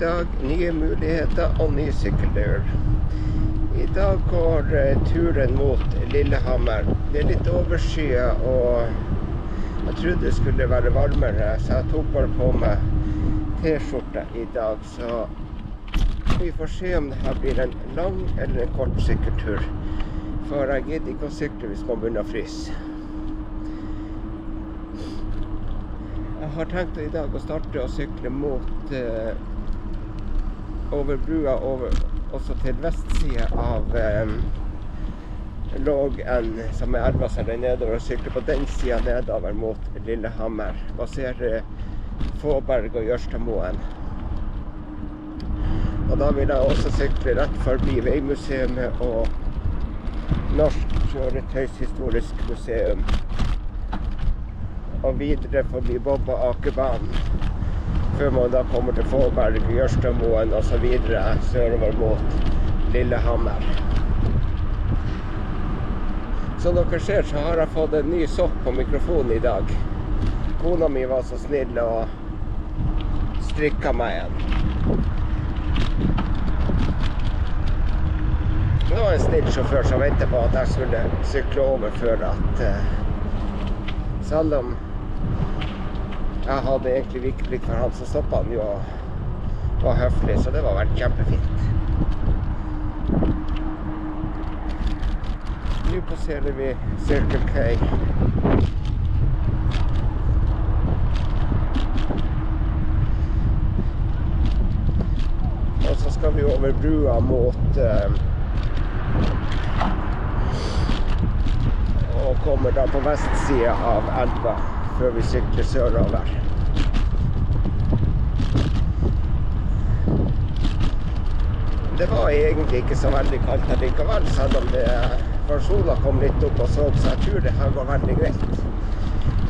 dag, nye muligheter og ny sykkeltur. I dag går turen mot Lillehammer. Det er litt overskyet, og jeg trodde det skulle være varmere, så jeg tok bare på meg t-skjorte i dag. Så vi får se om det her blir en lang eller en kort sykkeltur. For jeg gidder ikke å sykle hvis man begynner å fryse. Jeg har tenkt i dag å starte å sykle mot over brua, også til vestsiden av Lågen, som elva seg der nedover, og sykle på den siden nedover mot Lillehammer. Passerer Fåberg og Jørstadmoen. Og da vil jeg også sykle rett forbi Veimuseet og Norsk Kjøretøyshistorisk museum. Og videre forbi Bobba Akerbanen, før man da kommer til Fåberg, Jørstadmoen og så videre sørover mot Lillehammer. Som dere ser, så har jeg fått en ny sokk på mikrofonen i dag. Kona mi var så snill og strikket meg en. Det var en snill sjåfør som ventet på at jeg skulle sykle over før at selv om jeg hadde egentlig vikeplikt for han, så stoppet han jo og var høflig, så det var vært kjempefint. Nå passerer vi Circle K. Og så skal vi over brua mot og kommer da på vestsiden av elva før vi sykler sørover. Det var egentlig ikke så veldig kaldt her likevel, selv om for sola kom litt opp og så jeg tror det her går veldig greit.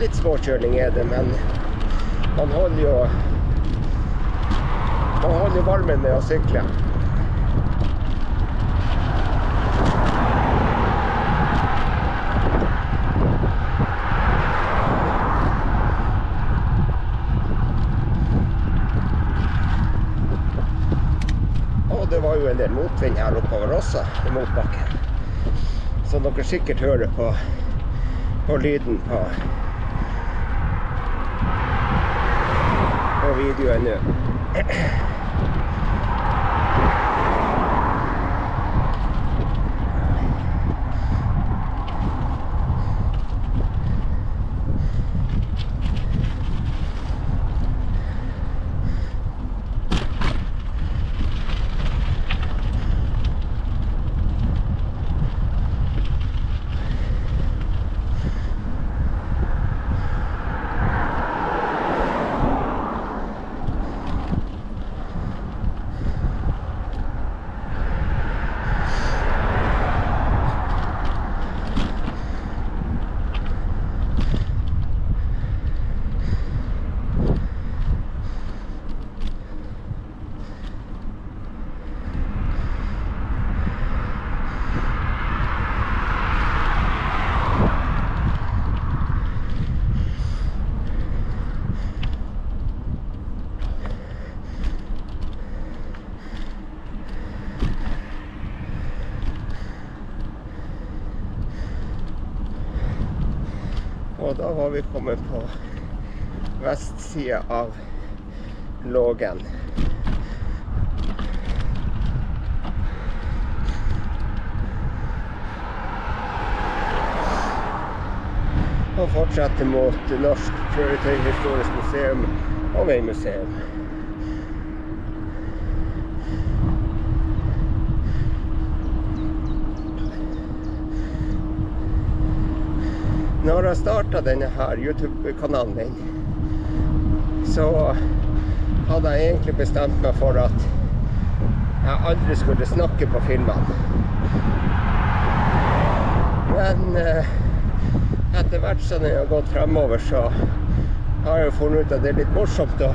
Litt småkjøling er det, men man holder jo varmen med å sykle. Det var jo en del motvind her oppover også, i motbakken. Så dere sikkert hører på lyden på videoen nå. Og da var vi kommet på vestsiden av Lågen. Og fortsetter mot Norsk Kjøretøyshistorisk museum og Veimuseum. Når jeg startet denne her YouTube-kanalen min, så hadde jeg egentlig bestemt meg for at jeg aldri skulle snakke på filmene. Men etter hvert som jeg har gått fremover, så har jeg funnet ut at det er litt morsomt å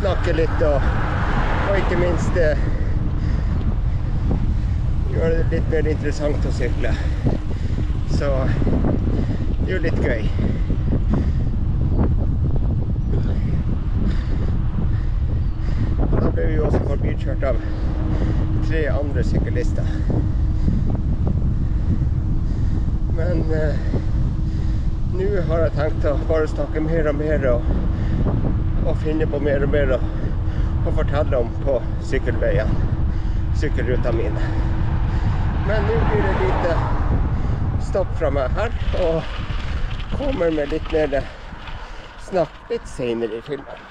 snakke litt, og ikke minst gjøre det litt mer interessant å sykle. Så det er jo litt gøy. Og da ble vi også forbikjørt av 3 andre syklister. Men nå har jeg tenkt å bare snakke mer og mer og finne på mer og mer og fortelle om på sykkelveien, sykkelruta mine. Men nå blir det litt stopp fra meg her, og kommer med litt mer snakk litt senere i filmen.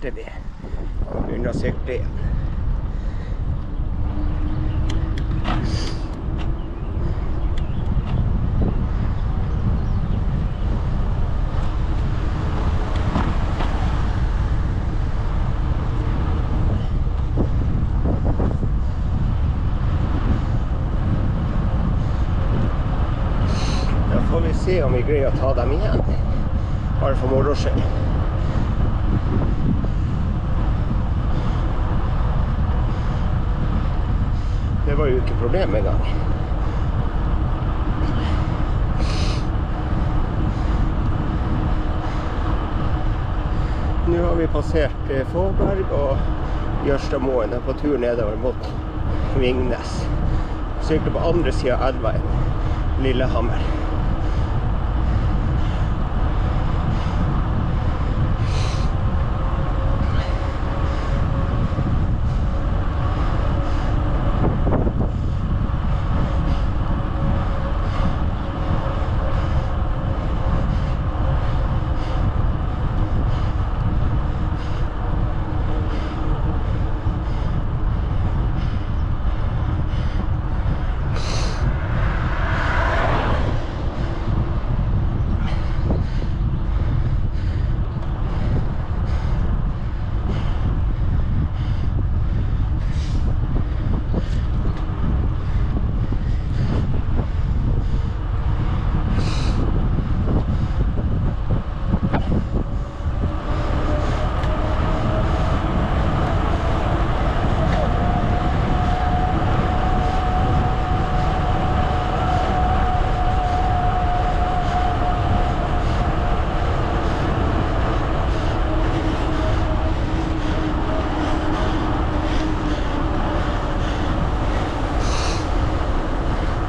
starter vi og begynner å sykle igjen. Da får vi se om vi greier å ta dem igjen, bare for moro skyld. Det var jo ikke problem engang. Nå har vi passert Fåberg og Jørstadmoen og på tur nedover mot Vingnes. Sykler på andre siden av elva enn Lillehammer.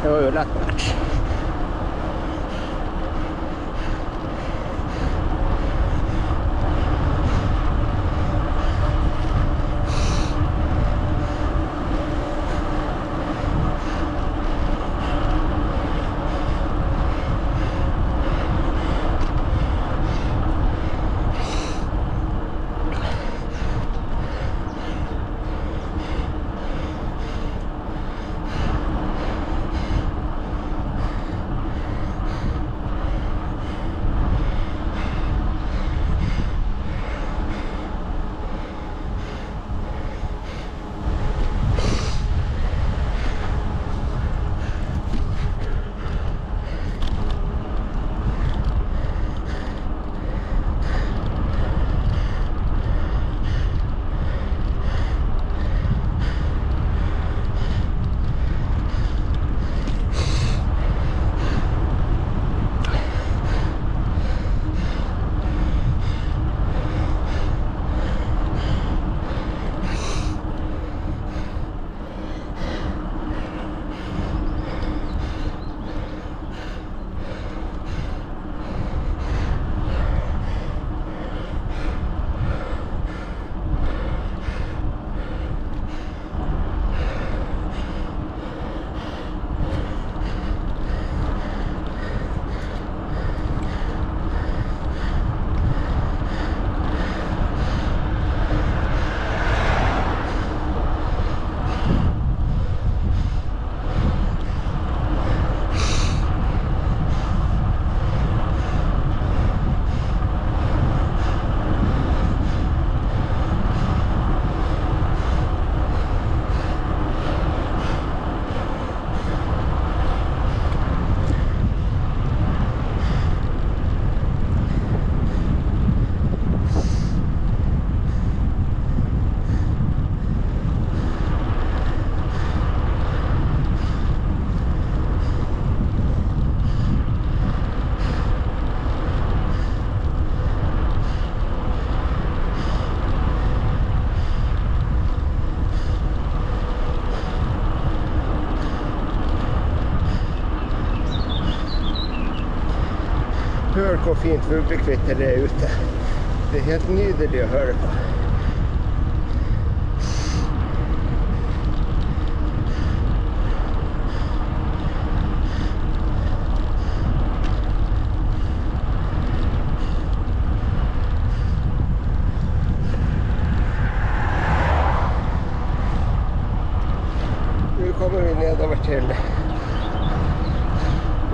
Det var jo lett match. Hør hvor fint fuglekvitter det er ute. Det er helt nydelig å høre på.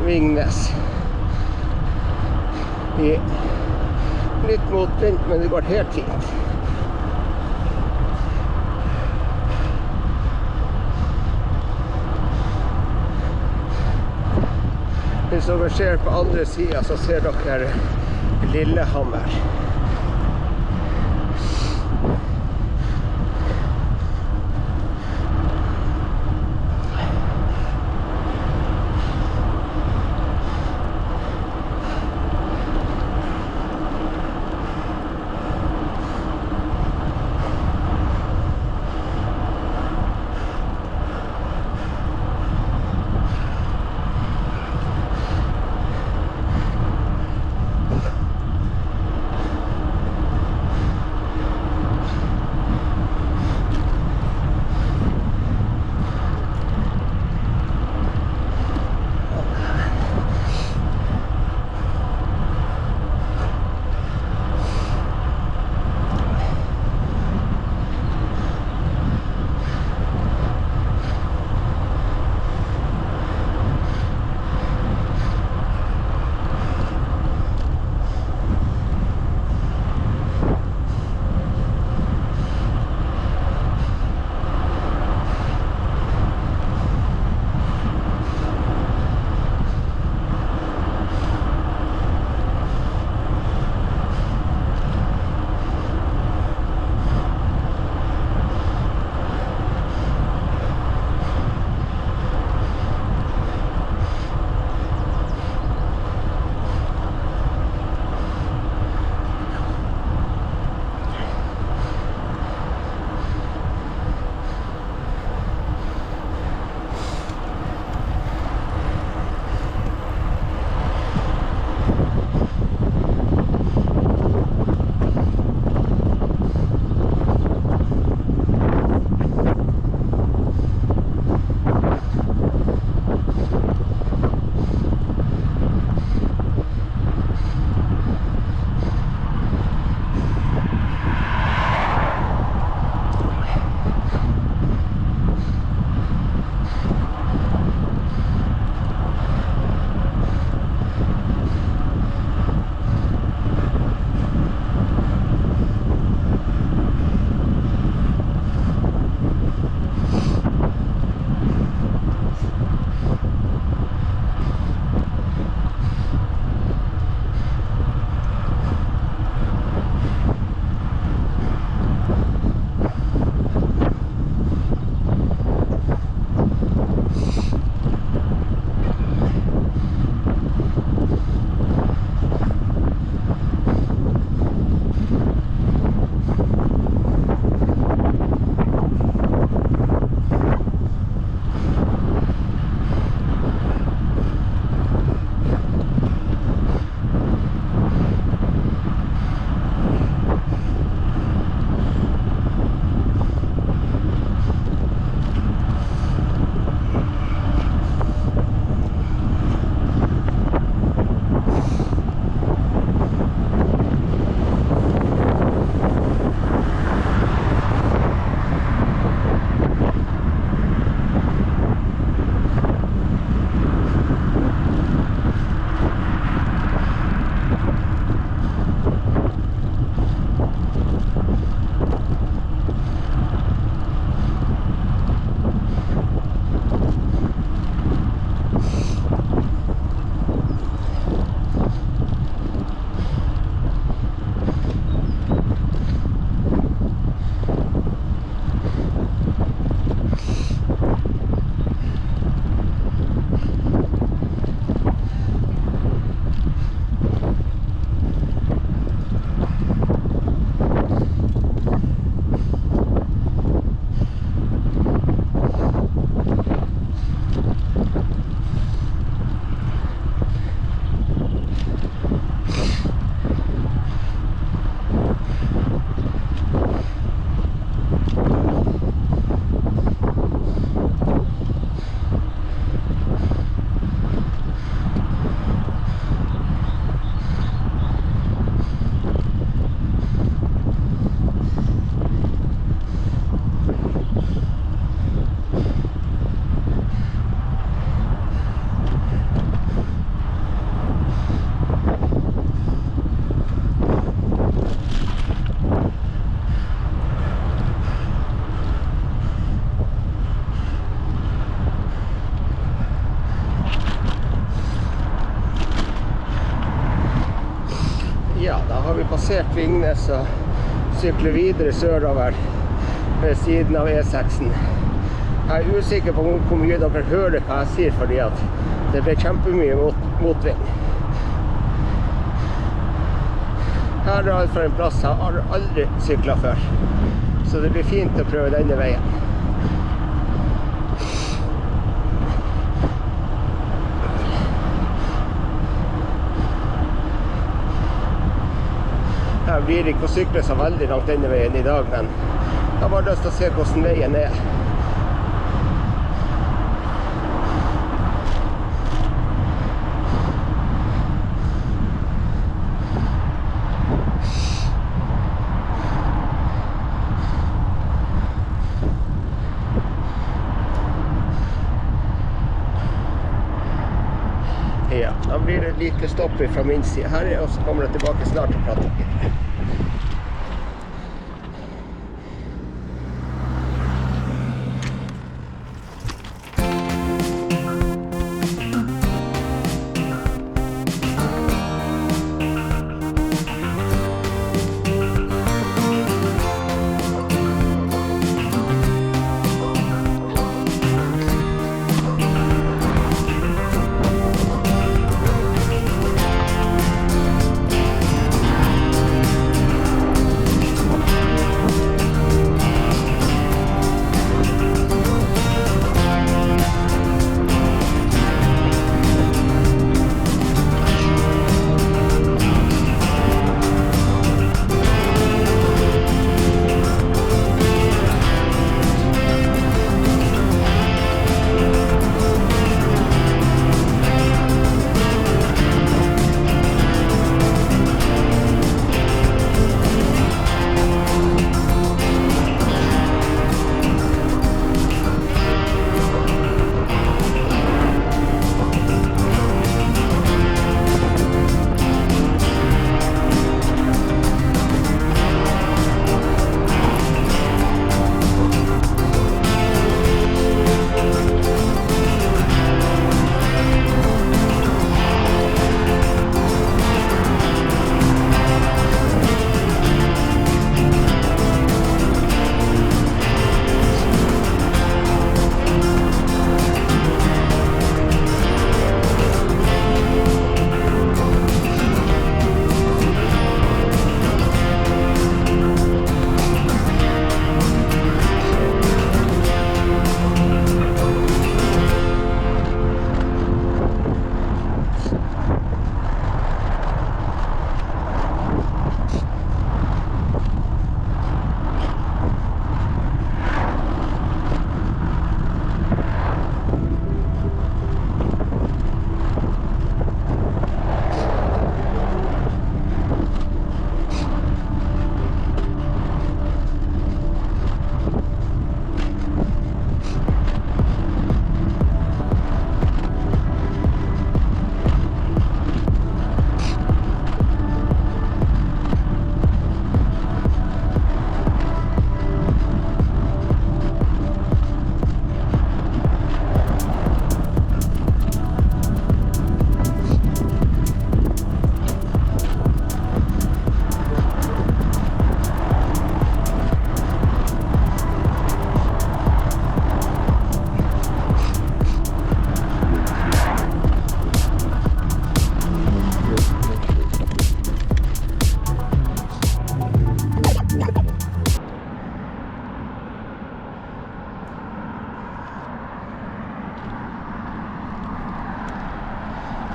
Vingnes. Litt motvind, men det går helt fint. Hvis dere ser på andre siden, så ser dere Lillehammer. har vi passert Vingnes og sykler videre sørover ved siden av E6-en. Jeg er usikker på hvor mye dere hører hva jeg sier, fordi at det ble kjempemye motvind. Her er altså en plass jeg har aldri syklet før, så det blir fint å prøve denne veien. Jeg blir ikke å sykle så veldig langt denne veien i dag, men jeg har bare lyst til å se hvordan veien er. Ja, da blir det et lite stopp fra min side her, og så kommer jeg tilbake snart og prater litt.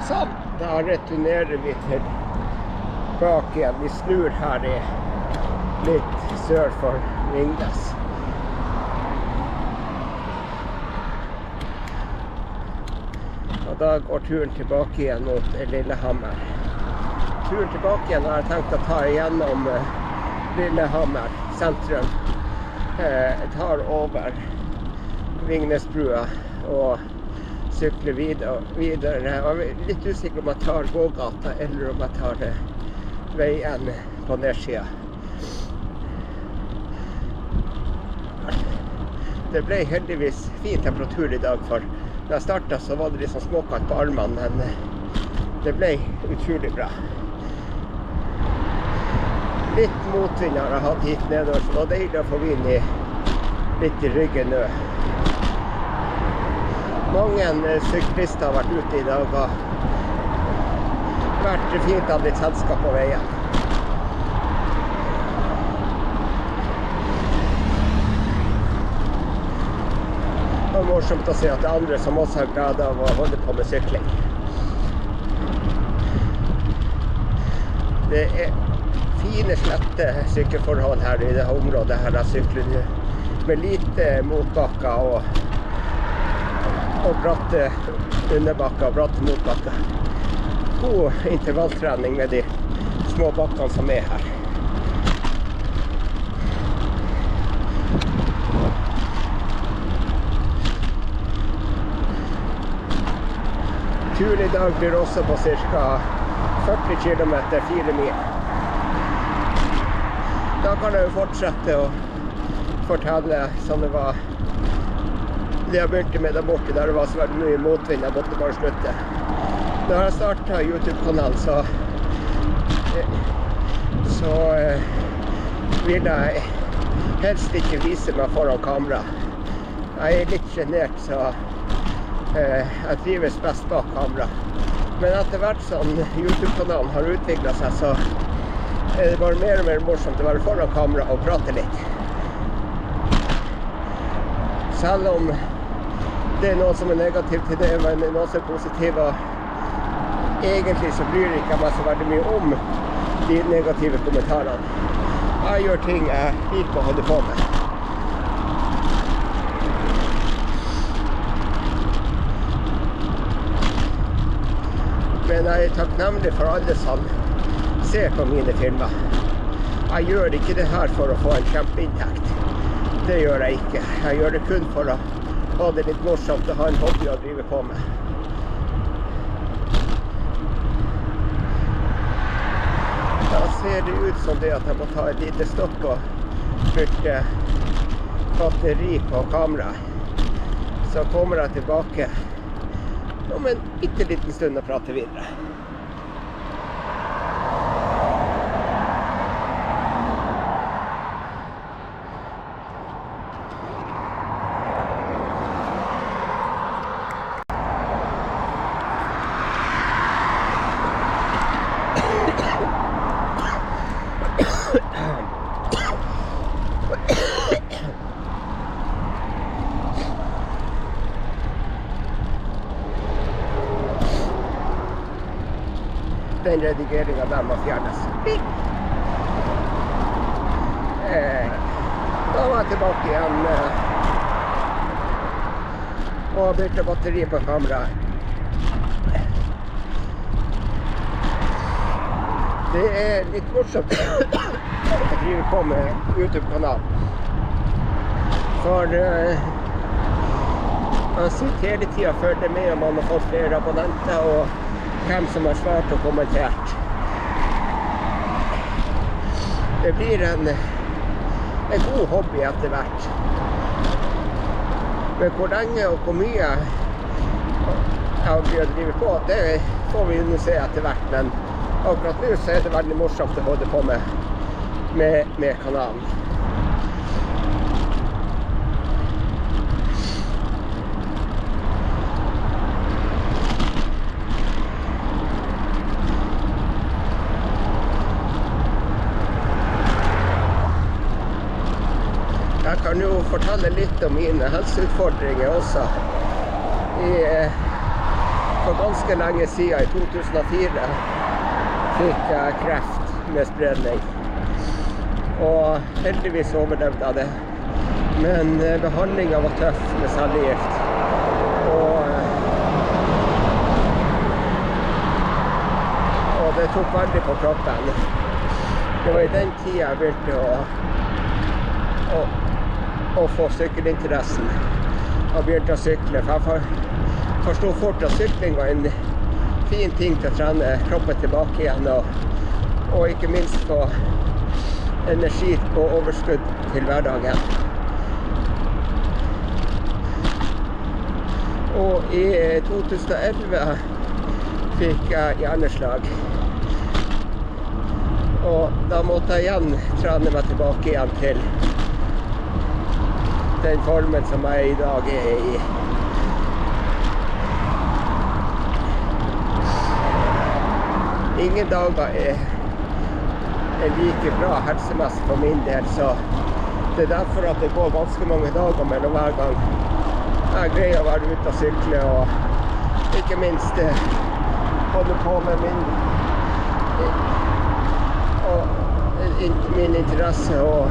Sånn, da returnerer vi tilbake igjen. Vi snur her litt sør for Vingnes. Og da går turen tilbake igjen mot Lillehammer. Turen tilbake igjen har jeg tenkt å ta igjennom Lillehammer sentrum. Jeg tar over Vingnesbrua og sykler videre. Jeg er litt usikker om jeg tar gågata eller om jeg tar veien på nedsida. Det ble heldigvis fin temperatur i dag, for da jeg startet så var det litt sånn småkaldt på armene, men det ble utrolig bra. Litt motvind har jeg hatt hit nedover, så det var deilig å få vind litt i ryggen nå. Mange syklister har vært ute i dag og vært fint av litt selskap på veien. Det er morsomt å se at det er andre som også har glede av å holde på med sykling. Det er fine, slette sykkelforhold her i det området her jeg sykler med lite motbakker og bratte underbakker og bratte motbakker. God intervalltrening med de små bakkene som er her. Turen i dag blir også på ca. 40 km, 4 mil. Da kan jeg jo fortsette å fortelle som det var det jeg begynte med der borte, der det var så veldig mye motvind. Jeg måtte bare slutte. Når jeg startet YouTube-kanalen, så vil jeg helst ikke vise meg foran kamera. Jeg er litt genert, så jeg trives best bak kamera. Men etter hvert som YouTube-kanalen har utviklet seg, så er det bare mer og mer morsomt å være foran kamera og prate litt. Selv om det er noe som er negativt til det, men det er noe som er positivt. Og egentlig så bryr ikke jeg meg så veldig mye om de negative kommentarene. Jeg gjør ting jeg liker å holde på med. Men jeg er takknemlig for alle som ser på mine filmer. Jeg gjør ikke det her for å få en kjempeinntekt. Det gjør jeg ikke. Jeg gjør det kun for å ha det litt morsomt og ha en hobby å drive på med. Da ser det ut som det at jeg må ta et lite stopp og bruke batteri på kamera. Så kommer jeg tilbake om en bitteliten stund og prater videre. Den redigeringen der må fjernes. Da var jeg tilbake igjen og bytte batteri på kameraet. Det er litt morsomt å drive på med YouTube-kanalen. For man sitter hele tiden og følger med om man har fått flere abonnenter og hvem som har svart og kommentert. Det blir en god hobby etter hvert. Men hvor lenge og hvor mye jeg blir å drive på, det får vi jo se etter hvert. Men akkurat nå så er det veldig morsomt å holde på med kanalen. Jeg kan jo fortelle litt om mine helseutfordringer også. For ganske lenge siden, i 2004, fikk jeg kreft med spredning. Og heldigvis overlevde jeg det. Men behandlingen var tøff med cellegift. Og det tok veldig på kroppen. Det var i den tiden jeg begynte å få sykkelinteressen. Jeg begynte å sykle, for jeg forstod fort at sykling var en fin ting til å trene kroppen tilbake igjen, og ikke minst få energi og overskudd til hverdagen. Og i 2011 fikk jeg hjerneslag. Og da måtte jeg igjen trene meg tilbake igjen til den formen som jeg i dag er i. Ingen dager er like bra helsemessig for min del, så det er derfor at det går ganske mange dager mellom hver gang jeg greier å være ute og sykle, og ikke minst holde på med min interesse og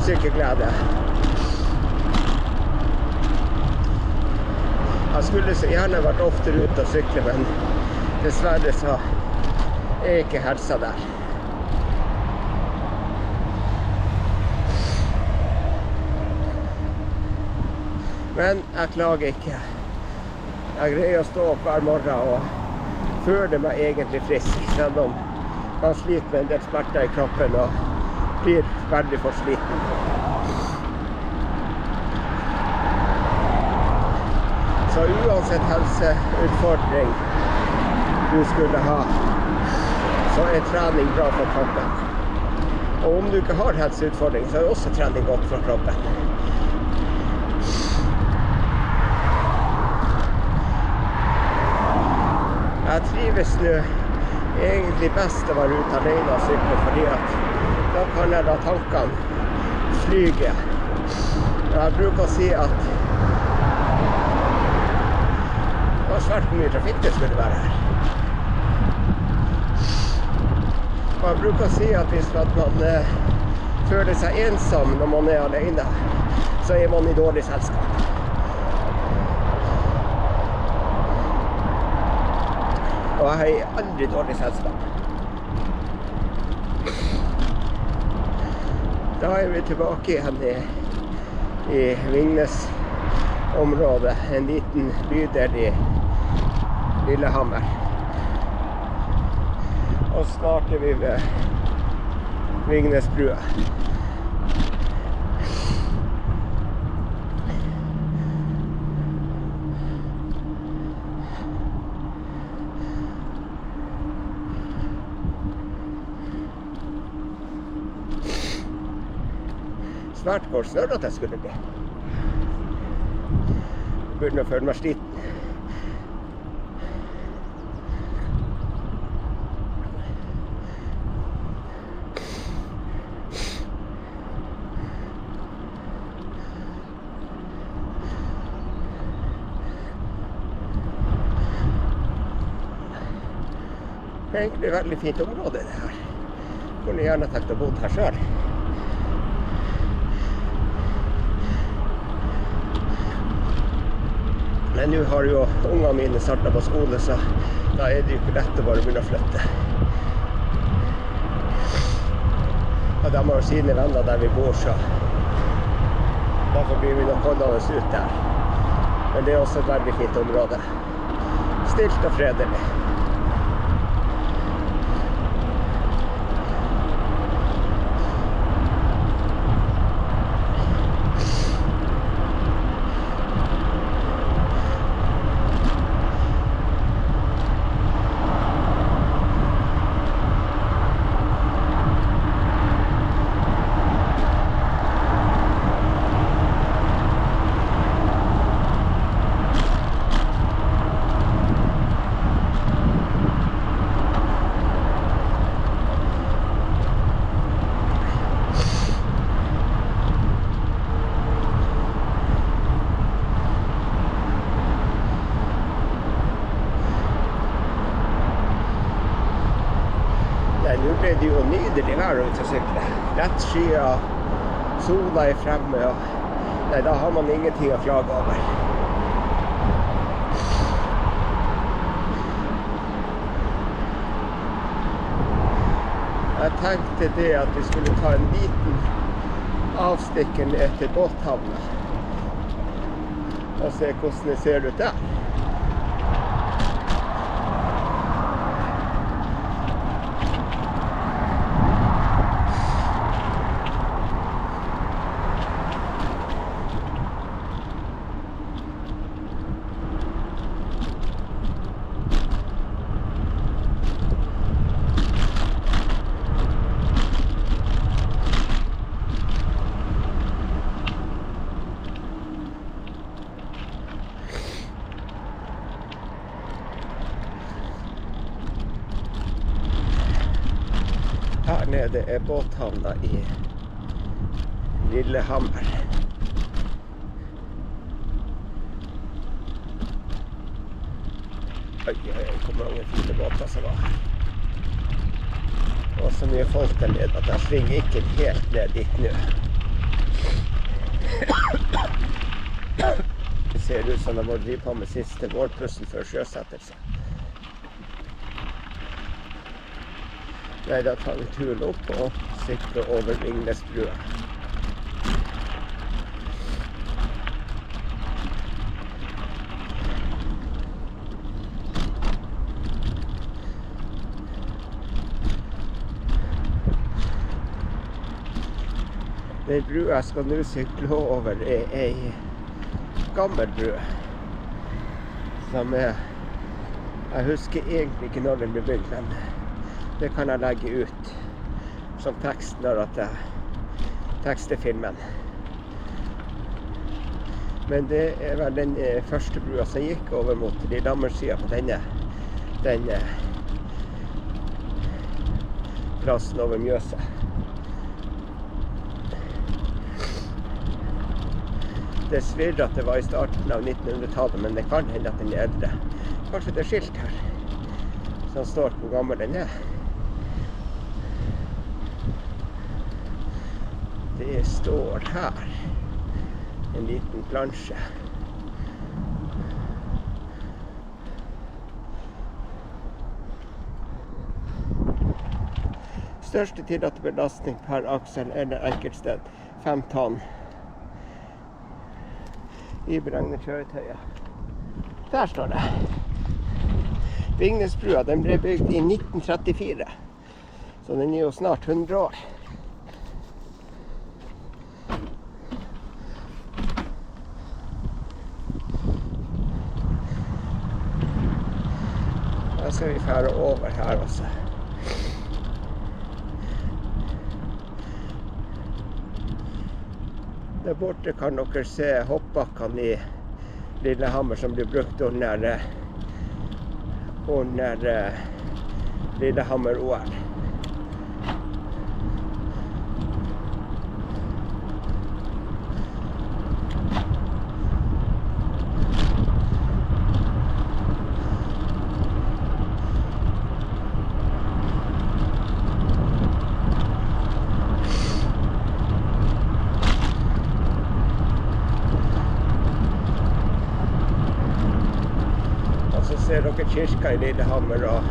sykkelglede. Jeg skulle så gjerne vært oftere ute og sykle, men dessverre så er ikke helsa der. Men jeg klager ikke. Jeg greier å stå opp hver morgen og føler meg egentlig frisk, selv om man sliter med en del smerter i kroppen og blir veldig for sliten. Så uansett helseutfordring du skulle ha, så er trening bra for kroppen. Og om du ikke har helseutfordring, så er også trening godt for kroppen. Jeg trives nå egentlig best å være ute alene og sykle, fordi at da kan jeg la tankene flyge. Jeg bruker å si at det var svært mye trafikk det skulle være her. Og jeg bruker å si at hvis man føler seg ensom når man er alene, så er man i dårlig selskap. Og jeg er aldri dårlig selskap. Da er vi tilbake igjen i Vingnes-området, en liten bydel i Lillehammer. Og snart er vi ved Vingnesbrua. Svært hvor snørret jeg skulle bli. Jeg burde nå føle meg sliten. Det er egentlig et veldig fint område det her. Jeg kunne gjerne tenkt å bo her selv. Men nå har jo ungene mine startet på skole, så da er det jo ikke lett å bare begynne å flytte. Og de har sine venner der vi bor, så derfor blir vi nok holdende ut der. Men det er også et veldig fint område. Stilt og fredelig. Nå ble det jo nydelig vær ut å sykle. Rett skyer, sola er fremme, og nei, da har man ingenting å klage over. Jeg tenkte det at vi skulle ta en liten avstikker ned til båthavna og se hvordan det ser ut der. her nede er båthavna i Lillehammer. Oi, hvor mange fine båter som var her. Og så mye folk der nede at jeg svinger ikke helt ned dit nå. Det ser ut som de må drive på med siste vårpussel før sjøsettelse. Nei, da tar vi turen opp og sykler over Ringnesbrua. Den brua jeg skal nå sykle over er ei gammel bru. Som jeg husker egentlig ikke når den ble bygd, men det kan jeg legge ut som tekst når jeg tekster filmen. Men det er vel den første brua som gikk over mot Lillehammer-siden på denne plassen over Mjøsa. Det svirrer at det var i starten av 1900-tallet, men det kan hende at den er eldre. Kanskje det er skilt her, som står hvor gammel den er. Det står her, en liten plansje. Største tillatte belastning per aksel eller enkeltsted, 5 tonn. I beregnet kjøretøyet. Der står det. Ringnesbrua, den ble bygd i 1934, så den er jo snart 100 år. Da skal vi fære over her også. Der borte kan dere se hoppbakkene i Lillehammer som blir brukt under Lillehammer-OL. Ser dere kirka i Lillehammer, og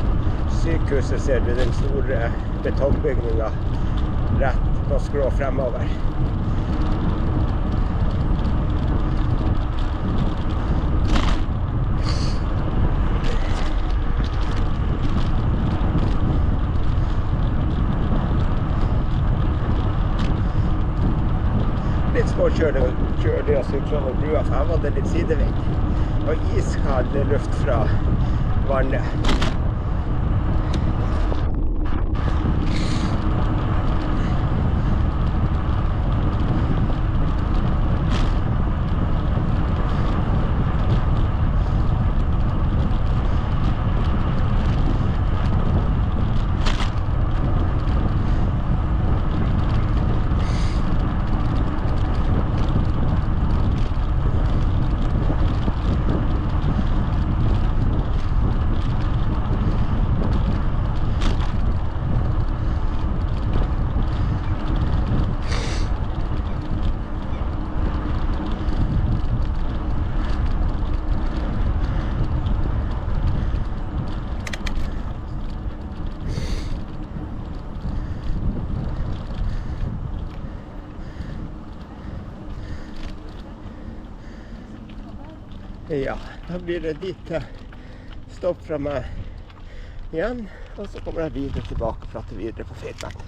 sykehuset ser du den store betongbygninga rett på skrå fremover. Litt småkjølig å sykle over brua, for her var det litt sidevind. Og iskald luft fra vannet. Ja, da blir det dit stopp fra meg igjen, og så kommer jeg videre tilbake og prater videre på filmen.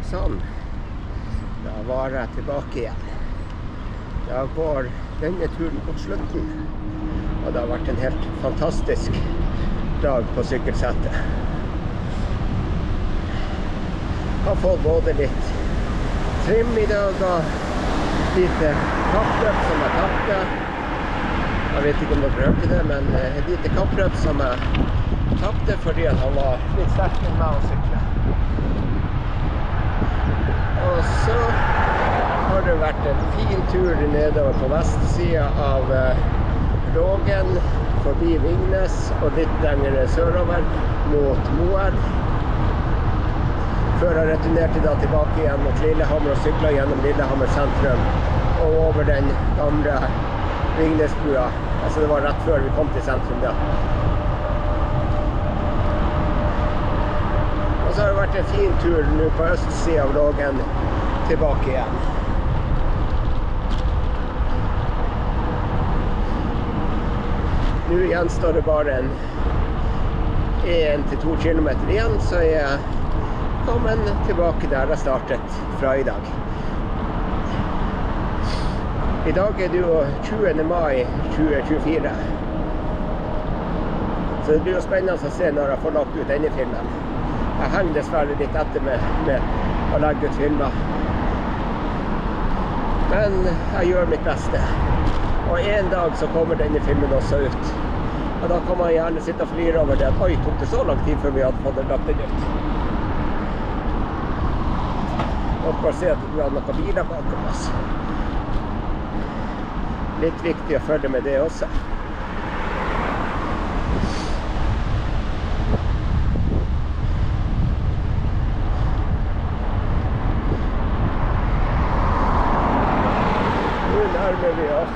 Sånn, da var jeg tilbake igjen. Da går denne turen på slutten, og det har vært en helt fantastisk dag på sykkelsettet. Har fått både litt trim i dag og lite kappløp som jeg tapte. Jeg vet ikke om dere hørte det, men et lite kappløp som jeg tapte fordi han var litt sterkere enn meg å sykle. Og så har det vært en fin tur nedover på vestsiden av Lågen, forbi Vingnes og litt lenger sørover mot Moelv. Før jeg returnerte da tilbake igjen mot Lillehammer og syklet gjennom Lillehammer sentrum og over den gamle Vingnesbrua. Altså det var rett før vi kom til sentrum da. Og så har det vært en fin tur nå på østsiden av Lågen tilbake igjen. Nå gjenstår det bare 1 til 2 kilometer igjen, så er jeg kommet tilbake der jeg startet fra i dag. I dag er det jo 20. mai 2024. Så det blir jo spennende å se når jeg får lagt ut denne filmen. Jeg henger dessverre litt etter med å legge ut filmer. Men jeg gjør mitt beste. Og en dag så kommer denne filmen også ut. Og da kan man gjerne sitte og flire over det at oi, tok det så lang tid før vi hadde fått lagt den ut. Og bare se at du har noen biler bakom oss. Litt viktig å følge med det også. Nå nærmer vi oss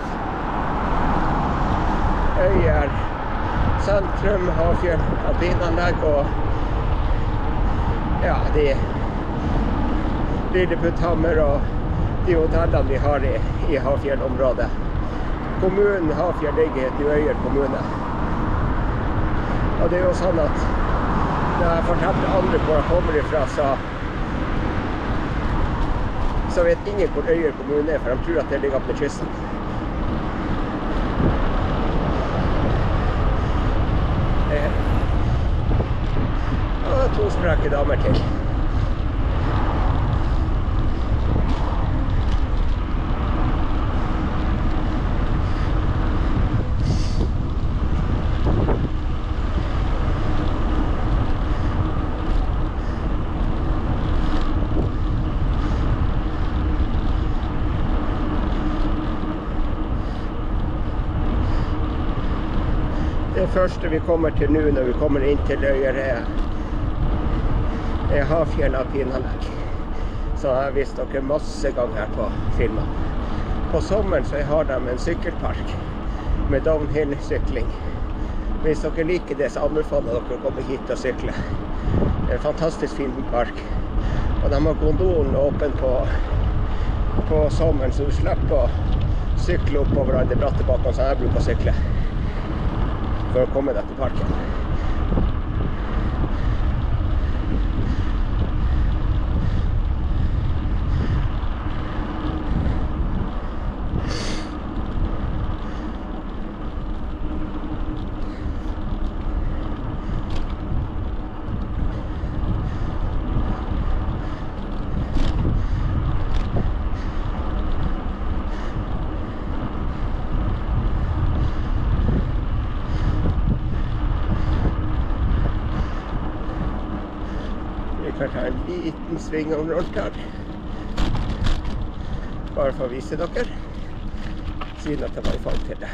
Øyer sentrum, Hafjell alpinanlegg og ja, de Lilleputthammer og de hotellene vi har i Hafjell-området. Kommunen Hafjell ligger i Øyer kommune. Og det er jo sånn at når jeg forteller andre hvor jeg kommer ifra, så vet ingen hvor Øyer kommune er, for de tror at det ligger opp med kysten. Og 2 spreke damer til. Det første vi kommer til nå når vi kommer inn til Øyer er Hafjell alpinanlegg. Så jeg har vist dere masse ganger her på filmen. På sommeren så har de en sykkelpark med downhill-sykling. Hvis dere liker det, så anbefaler dere å komme hit og sykle. Det er en fantastisk fin park. Og de har gondolen åpen på sommeren, så du slipper å sykle oppover alle bratte bakken som jeg bruker å sykle for å komme deg til parken. liten sving om rundt her. Bare for å vise dere, siden at det var i fall til det.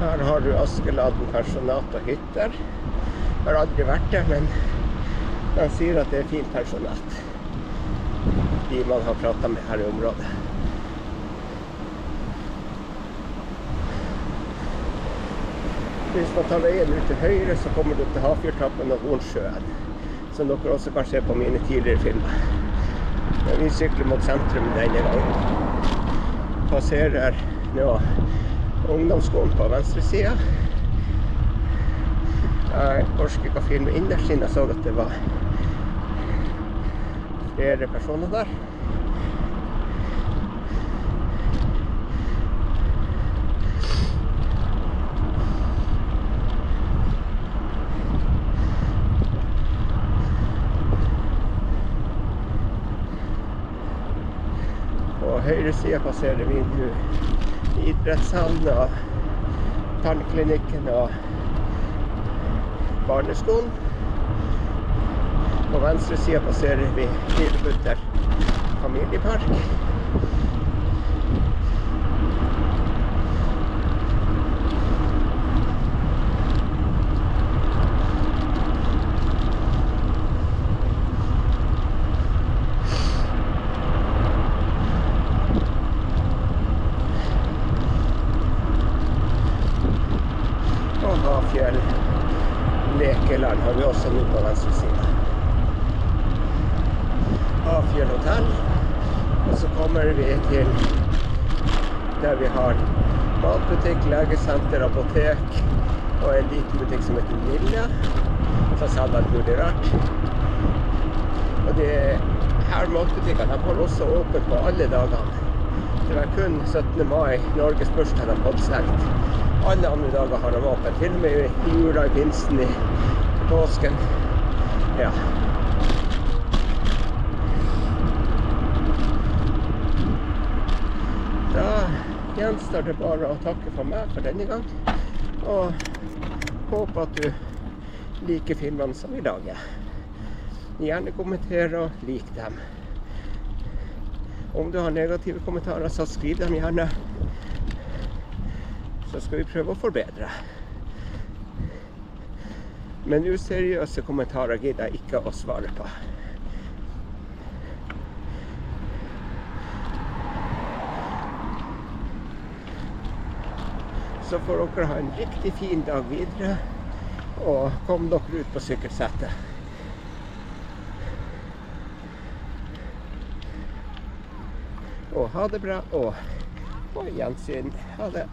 Her har du Askeladden pensjonat og hytter. Jeg har aldri vært der, men de sier at det er fint pensjonat. De man har pratet med her i området. Hvis man tar veien ut til høyre, så kommer du til Hafjørtrappen og Hornsjøen, som dere også kan se på mine tidligere filmer. Men vi sykler mot sentrum denne gangen. Passerer nå ungdomsskolen på venstre siden. Jeg orsker ikke å filme innerst siden jeg så at det var flere personer der. På høyre siden passerer vi nå idrettshallen og tannklinikken og barneskolen. På venstre siden passerer vi Lillebutter familiepark. Hafjell lekeland har vi også nå på venstre siden. Hafjell hotell. Og så kommer vi til der vi har matbutikk, legesenter, apotek og en liten butikk som heter Lilla. Og så selger alt mulig rart. Og de her matbutikkene de holder også åpent på alle dagene. Det var kun 17. mai, Norges bursdag, de holdt stengt. Alle andre dager har de åpent, til og med i jula, i pinsen, i påsken. Ja. Da gjenstår det bare å takke for meg for denne gang, og håper at du liker filmene som vi lager. Gjerne kommenter og lik dem. Om du har negative kommentarer, så skriv dem gjerne. Så skal vi prøve å forbedre. Men useriøse kommentarer gidder jeg ikke å svare på. Så får dere ha en riktig fin dag videre, og kom dere ut på sykkelsettet. Og ha det bra, og på gjensyn. Ha det.